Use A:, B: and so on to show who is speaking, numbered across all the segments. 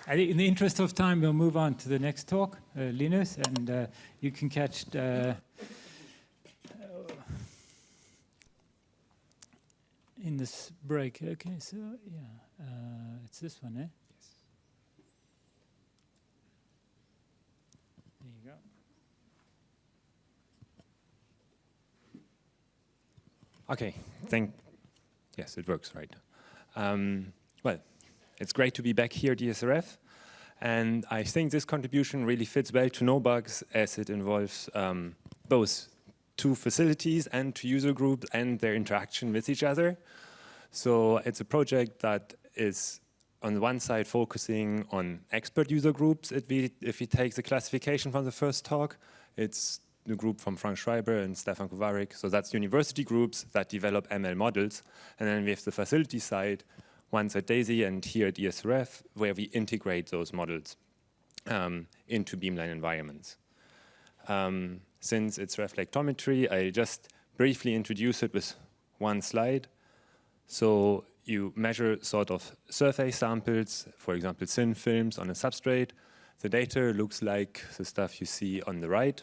A: I think in the interest of time, we'll move on to the next talk, Linus, and you can catch in this break. Okay, so yeah, it's this one, eh? Yes. There you go.
B: Okay, yes, it works, right. Well, it's great to be back here at ESRF, and I think this contribution really fits well to NoBugs as it involves both two facilities and two user groups and their interaction with each other. So it's a project that is on the one side focusing on expert user groups. If we take the classification from the first talk, it's the group from Frank Schreiber and Stefan Kovarik. So that's university groups that develop ML models. And then we have the facility side, once at DAISY and here at ESRF, where we integrate those models into beamline environments. Since it's reflectometry, I'll just briefly introduce it with one slide. So you measure sort of surface samples, for example, thin films on a substrate. The data looks like the stuff you see on the right.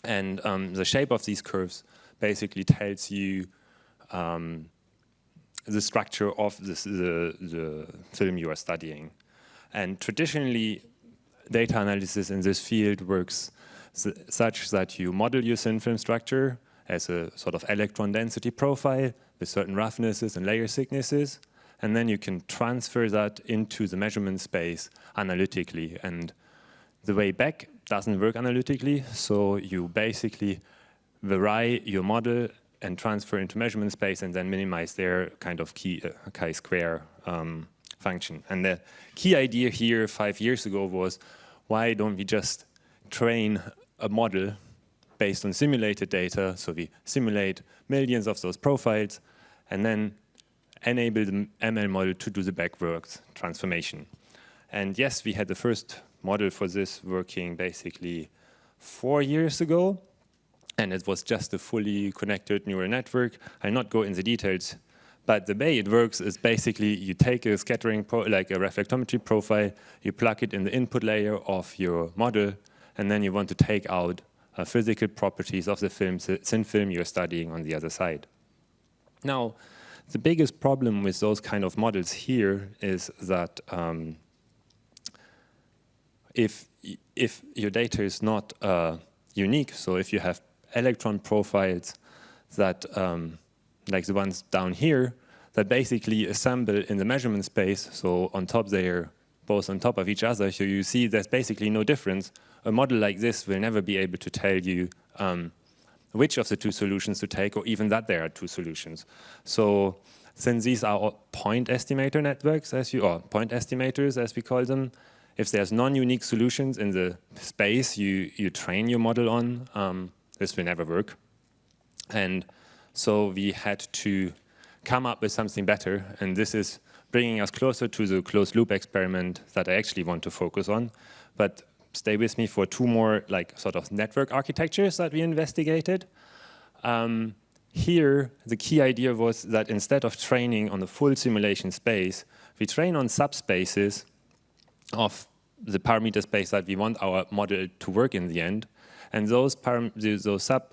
B: And the shape of these curves basically tells you the structure of the film you are studying. And traditionally, data analysis in this field works such that you model your thin film structure as a sort of electron density profile with certain roughnesses and layer thicknesses, and then you can transfer that into the measurement space analytically. And the way back doesn't work analytically, so you basically vary your model and transfer into measurement space and then minimize their kind of chi-square function. And the key idea here 5 years ago was, why don't we just train a model based on simulated data? So we simulate millions of those profiles and then enable the ML model to do the backwards transformation. And yes, we had the first model for this working basically 4 years ago. And it was just a fully connected neural network. I'll not go in the details, but the way it works is basically you take a scattering, like a reflectometry profile, you plug it in the input layer of your model, and then you want to take out physical properties of the thin film you're studying on the other side. Now, the biggest problem with those kind of models here is that if your data is not unique, so if you have electron profiles that, like the ones down here, that basically assemble in the measurement space, so on top they're both on top of each other, so you see there's basically no difference. A model like this will never be able to tell you which of the two solutions to take, or even that there are two solutions. So since these are point estimator networks, or point estimators as we call them, if there's non-unique solutions in the space you train your model on, this will never work. And so we had to come up with something better, and this is bringing us closer to the closed loop experiment that I actually want to focus on. But stay with me for two more like sort of network architectures that we investigated. Here, the key idea was that instead of training on the full simulation space, we train on subspaces of the parameter space that we want our model to work in the end. And those subspace,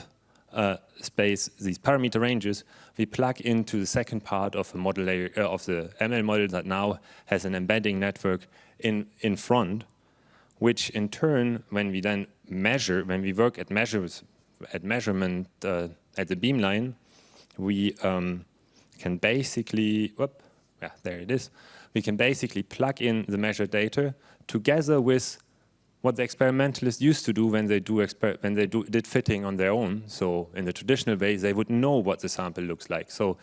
B: these parameter ranges, we plug into the second part of the model layer of the ML model that now has an embedding network in front, which in turn, when we then measure, when we work at measurement at the beamline, we can basically, there it is. We can basically plug in the measured data together with what the experimentalists used to do when they did fitting on their own. So in the traditional way, they would know what the sample looks like. So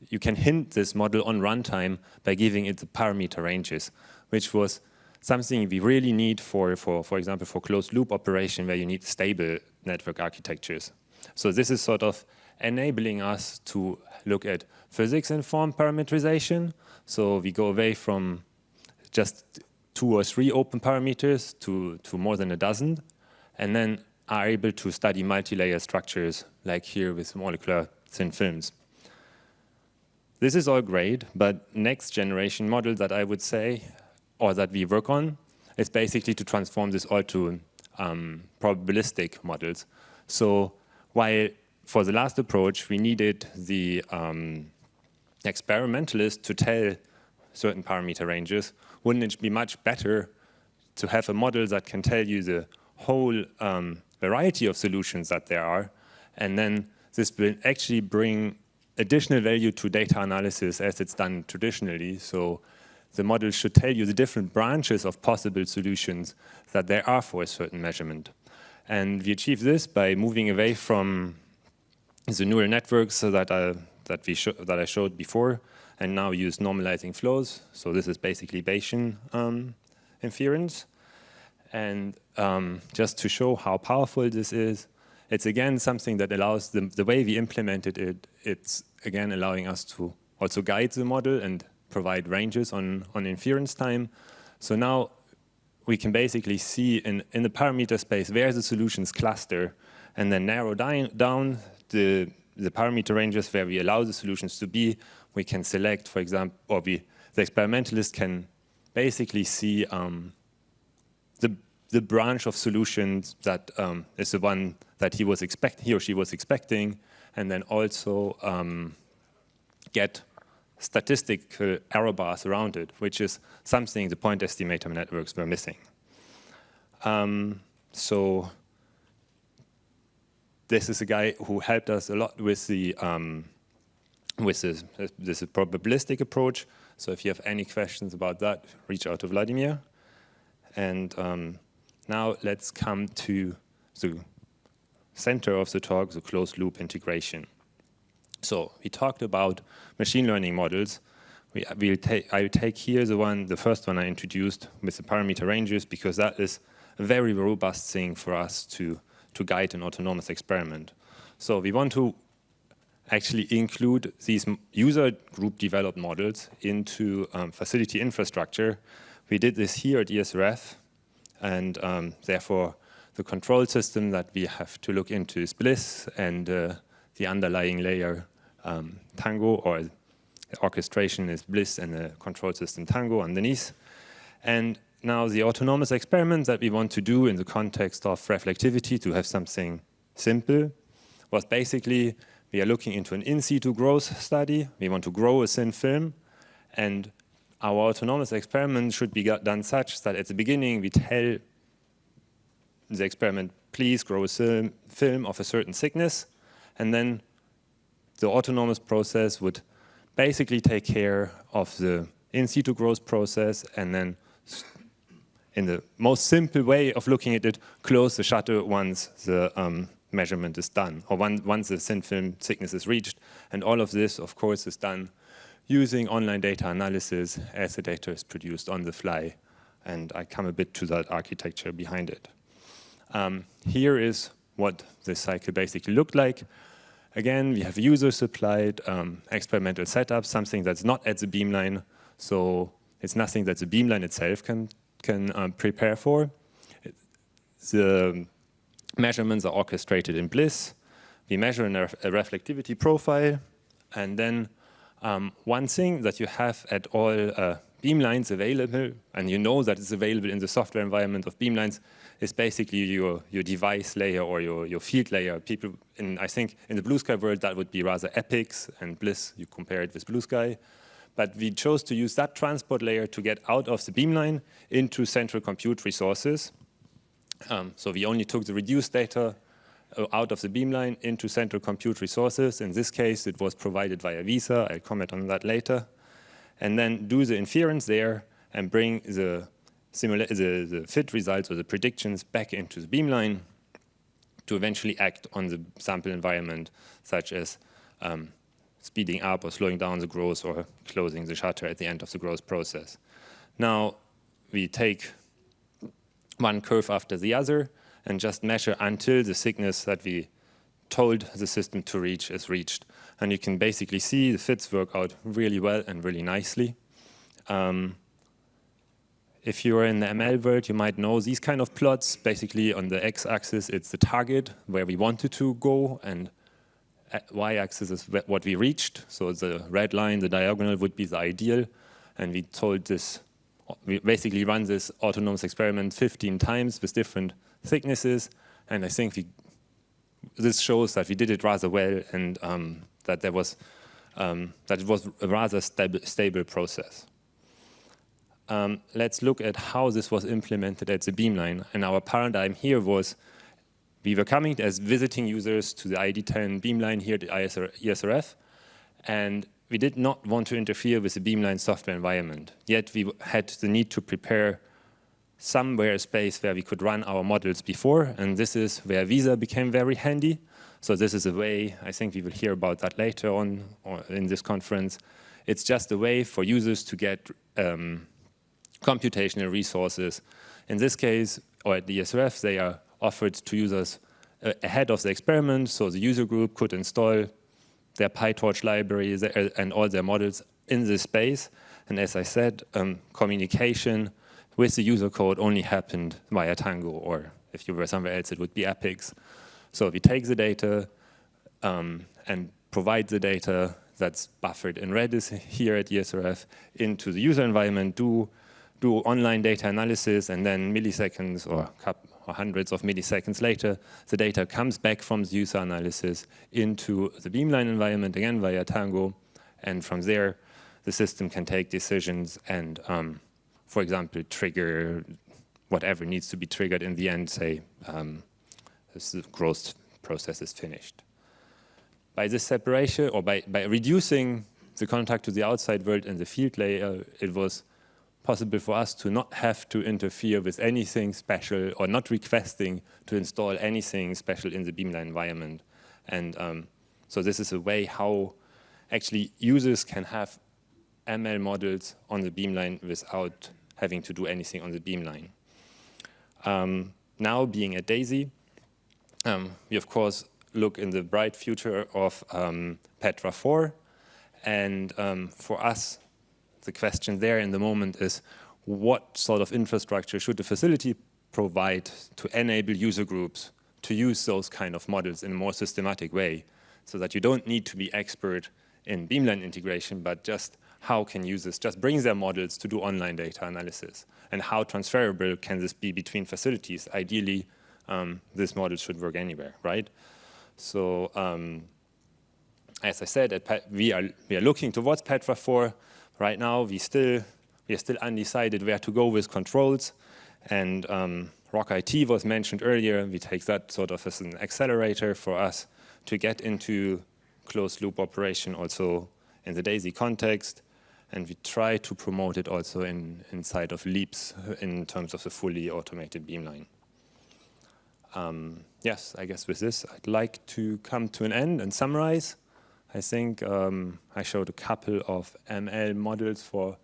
B: you can hint this model on runtime by giving it the parameter ranges, which was something we really need for example, for closed loop operation where you need stable network architectures. So this is sort of enabling us to look at physics-informed parameterization. So we go away from just 2 or 3 open parameters to more than a dozen, and then are able to study multi-layer structures, like here with molecular thin films. This is all great, but next generation model that I would say or that we work on is basically to transform this all to probabilistic models. So while for the last approach we needed the experimentalist to tell certain parameter ranges, wouldn't it be much better to have a model that can tell you the whole variety of solutions that there are, and then this will actually bring additional value to data analysis as it's done traditionally. So the model should tell you the different branches of possible solutions that there are for a certain measurement. And we achieve this by moving away from the neural networks that I showed before, and now use normalizing flows. So this is basically Bayesian inference. And just to show how powerful this is, it's again something that allows the way we implemented it, it's again allowing us to also guide the model and provide ranges on inference time. So now we can basically see in the parameter space where the solutions cluster, and then narrow down the parameter ranges where we allow the solutions to be. We can select, for example, or the experimentalist can basically see the branch of solutions that is the one that he or she was expecting, and then also get statistical error bars around it, which is something the point estimator networks were missing. So this is a guy who helped us a lot with this probabilistic approach. So if you have any questions about that, reach out to Vladimir. And now let's come to the center of the talk, the closed loop integration. So we talked about machine learning models. I'll take here the first one I introduced with the parameter ranges, because that is a very robust thing for us to guide an autonomous experiment. So we want to actually include these user group developed models into facility infrastructure. We did this here at ESRF, and therefore the control system that we have to look into is Bliss, and the underlying layer Tango, or the orchestration is Bliss, and the control system Tango underneath. And now the autonomous experiment that we want to do in the context of reflectivity, to have something simple, was basically we are looking into an in situ growth study. We want to grow a thin film, and our autonomous experiment should be done such that at the beginning we tell the experiment, please grow a film of a certain thickness, and then the autonomous process would basically take care of the in situ growth process, and then in the most simple way of looking at it, close the shutter once the measurement is done, or once the thin film thickness is reached. And all of this, of course, is done using online data analysis as the data is produced on the fly. And I come a bit to that architecture behind it. Here is what this cycle basically looked like. Again, we have user-supplied experimental setup, something that's not at the beamline. So it's nothing that the beamline itself can prepare for. The measurements are orchestrated in Bliss. We measure a reflectivity profile, and then one thing that you have at all beamlines available, and you know that it's available in the software environment of beamlines, is basically your device layer or your field layer. People, I think in the Blue Sky world, that would be rather Epics, and Bliss, you compare it with Blue Sky. But we chose to use that transport layer to get out of the beamline into central compute resources. So we only took the reduced data out of the beamline into central compute resources. In this case, it was provided via Visa. I'll comment on that later. And then do the inference there and bring the fit results or the predictions back into the beamline to eventually act on the sample environment, such as speeding up or slowing down the growth or closing the shutter at the end of the growth process. Now, we take one curve after the other and just measure until the thickness that we told the system to reach is reached. And you can basically see the fits work out really well and really nicely. If you're in the ML world, you might know these kind of plots. Basically, on the x-axis, it's the target where we wanted to go, and y-axis is what we reached. So the red line, the diagonal, would be the ideal. And we told this we basically run this autonomous experiment 15 times with different thicknesses, and I think this shows that we did it rather well, and that it was a rather stable process. Let's look at how this was implemented at the Beamline. And our paradigm here was, we were coming as visiting users to the ID10 Beamline here at ESRF, and we did not want to interfere with the Beamline software environment. Yet we had the need to prepare somewhere a space where we could run our models before, and this is where Visa became very handy. So this is a way, I think we will hear about that later on or in this conference. It's just a way for users to get computational resources. In this case, or at the ESRF, they are offered to users ahead of the experiment, so the user group could install their PyTorch libraries and all their models in this space. And as I said, communication with the user code only happened via Tango, or if you were somewhere else, it would be Epics. So we take the data and provide the data that's buffered in Redis here at ESRF into the user environment, do online data analysis, and then milliseconds or hundreds of milliseconds later, the data comes back from the user analysis into the Beamline environment, again via Tango, and from there, the system can take decisions and, for example, trigger whatever needs to be triggered in the end, say, this growth process is finished. By this separation, or by reducing the contact to the outside world in the field layer, it was possible for us to not have to interfere with anything special or not requesting to install anything special in the Beamline environment. And so this is a way how actually users can have ML models on the Beamline without having to do anything on the Beamline. Now, being at DAISY, we of course look in the bright future of Petra 4. And for us, the question there in the moment is, what sort of infrastructure should the facility provide to enable user groups to use those kind of models in a more systematic way, so that you don't need to be expert in Beamline integration, but just how can users just bring their models to do online data analysis? And how transferable can this be between facilities? Ideally, this model should work anywhere, right? So as I said, we are looking towards Petra 4. Right now, we are still undecided where to go with controls. And Rock IT was mentioned earlier. We take that sort of as an accelerator for us to get into closed loop operation also in the DAISY context. And we try to promote it also inside of Leaps in terms of the fully automated Beamline. Yes, I guess with this, I'd like to come to an end and summarize. I think I showed a couple of ML models for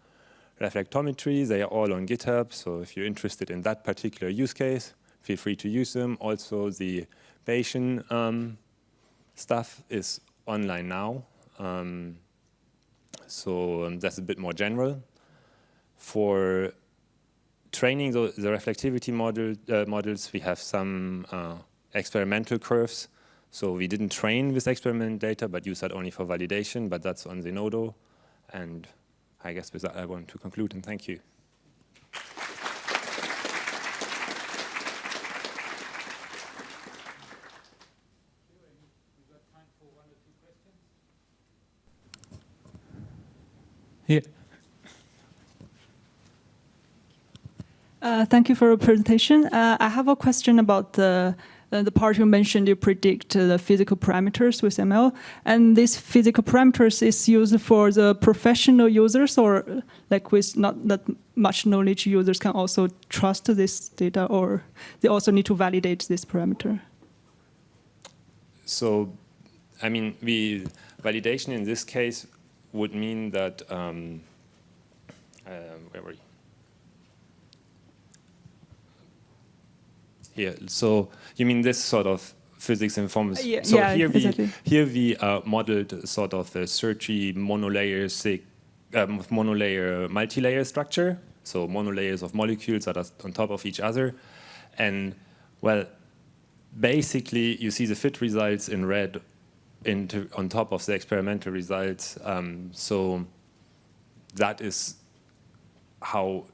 B: reflectometry. They are all on GitHub, so if you're interested in that particular use case, feel free to use them. Also, the Bayesian stuff is online now. So that's a bit more general. For training the reflectivity models, we have some experimental curves. So we didn't train with experiment data, but use that only for validation, but that's on Zenodo. And I guess with that, I want to conclude, and thank you.
A: Yeah.
C: Thank you for your presentation. I have a question about the part you mentioned. You predict the physical parameters with ML, and these physical parameters is used for the professional users, or like with not that much knowledge users can also trust this data, or they also need to validate this parameter?
B: So, I mean, validation in this case would mean that where were you? Here. So you mean this sort of physics informs?
C: Yeah,
B: so
C: yeah, exactly.
B: Here we modeled sort of a searchy monolayer multi-layer structure. So monolayers of molecules that are on top of each other, and well, basically you see the fit results in red on top of the experimental results. So that is how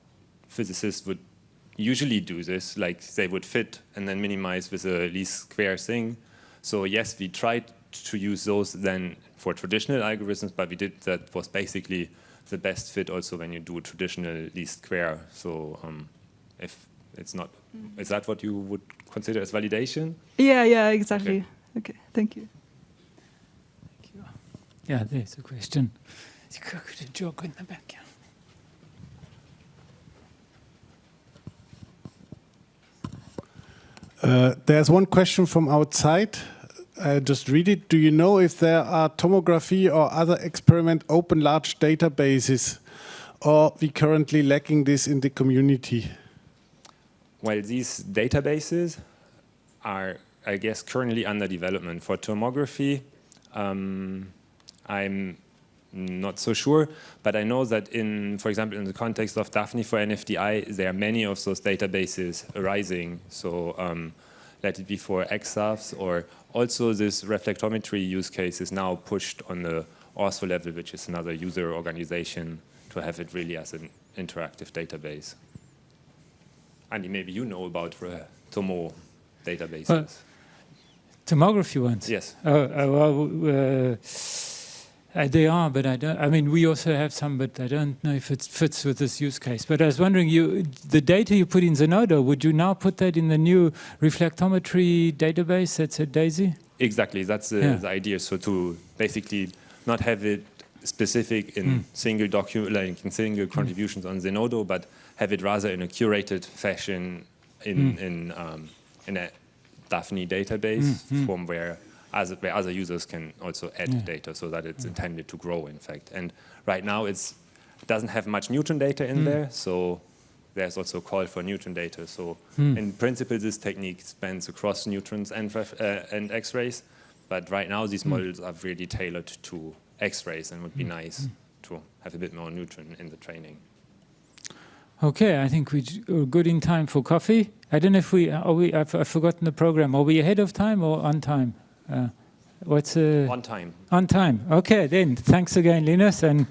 B: physicists would usually do this, like they would fit and then minimize with a least square thing. So yes, we tried to use those then for traditional algorithms, but we did that was basically the best fit also when you do traditional least square. So if it's not, is that what you would consider as validation?
C: Yeah, exactly. Okay, thank you.
A: Thank you. Yeah, there's a question. You got a joke in the back. Yeah.
D: There's one question from outside. I just read it. Do you know if there are tomography or other experiment open large databases, or we currently lacking this in the community?
B: Well, these databases are, I guess, currently under development. For tomography, I'm not so sure, but I know that for example, in the context of Daphne for NFDI, there are many of those databases arising. So let it be for XSAFs, or also this reflectometry use case is now pushed on the ortho level, which is another user organization, to have it really as an interactive database. Andy, maybe you know about Tomo databases.
A: Tomography ones?
B: Yes.
A: They are, but I don't. I mean, we also have some, but I don't know if it fits with this use case. But I was wondering, the data you put in Zenodo, would you now put that in the new reflectometry database that's at DAISY?
B: Exactly, that's the idea. So to basically not have it specific in single document, like in single contributions on Zenodo, but have it rather in a curated fashion in a Daphne database from where other users can also add data, so that it's intended to grow, in fact. And right now it doesn't have much Newton data in there, so there's also a call for Newton data. So in principle, this technique spans across Newtons and X-rays, but right now these models are really tailored to X-rays, and would be nice to have a bit more Newton in the training.
A: Okay, I think we're good in time for coffee. I don't know if I've forgotten the program. Are we ahead of time or on time?
B: On time.
A: On time. Okay, then. Thanks again, Linus. And